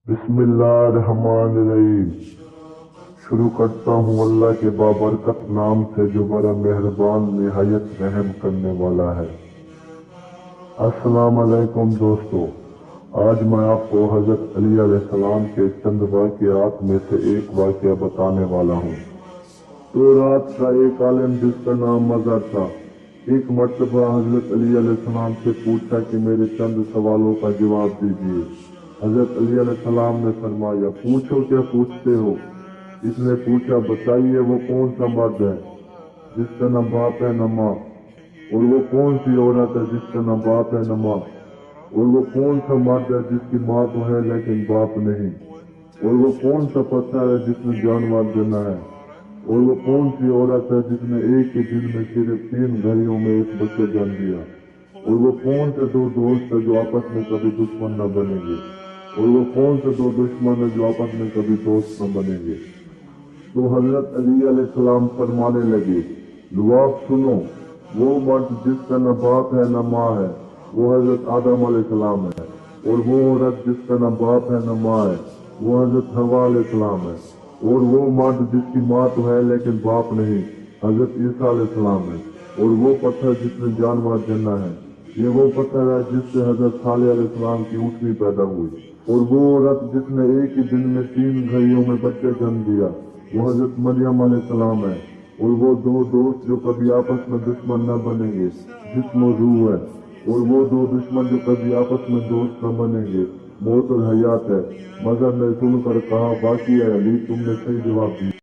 बिस्मिल्लाहिर्रहमानिर्रहीम। शुरू करता हूँ अल्लाह के बाबरकत नाम से जो बड़ा मेहरबान निहायत रहम करने वाला है। अस्सलाम वालेकुम दोस्तों, आज मैं आपको हजरत अली अलैहिस्सलाम के चंद वाक़यात में से एक वाक़या बताने वाला हूँ। तो रात का एक आलिम जिसका नाम मज़र था, एक मर्तबा हजरत अली अलैहिस्सलाम से पूछा कि मेरे चंद सवालों का जवाब दीजिए। हजरत अली अलैहिस्सलाम ने फरमाया, पूछो क्या पूछते हो। इसने पूछा, बताइए वो कौन सा मर्द है जिसका न बाप है न माँ, और वो कौन सी औरत है जिसका न बाप है न माँ, और वो कौन सा मर्द है जिसकी माँ तो है लेकिन बाप नहीं, और वो कौन सा पत्थर है जिसने जानवर जना है, और वो कौन सी औरत है जिसने एक ही दिन में सिर्फ 3 घड़ियों में एक बच्चे जन्म दिया, और वो कौन से 2 दोस्त है जो आपस में कभी दुश्मन न बनेंगे, और वो कौन से 2 दुश्मन है जो आपस में कभी दोस्त न बनेंगे। तो हजरत अली अलैहिस्सलाम फरमाने लगे, लुआब सुनो, वो मर्द जिसका न बाप है न माँ है वो हजरत आदम अलैहिस्सलाम है, और वो औरत जिसका न बाप है न माँ है वो हजरत हवा अलैहिस्सलाम है, और वो मर्द जिसकी माँ तो है लेकिन बाप नहीं हजरत ईसा अलैहिस्सलाम है, और वो पत्थर जिसने जानवर जना है ये वो पत्थर है जिससे हजरत सालेह अलैहिस्सलाम की ऊँटनी पैदा हुई, और वो औरत जिसने एक ही दिन में 3 घड़ियों में बच्चे जन्म दिया वो हजरत मरियम अलैहिस्सलाम है, और वो 2 दोस्त जो कभी आपस में दुश्मन न बनेंगे जिस्म और रूह है, और वो 2 दुश्मन जो कभी आपस में दोस्त न बनेंगे मौत और हयात है। मज़हब ने सुनकर कहा, बाकी है अली, तुमने सही जवाब दिया।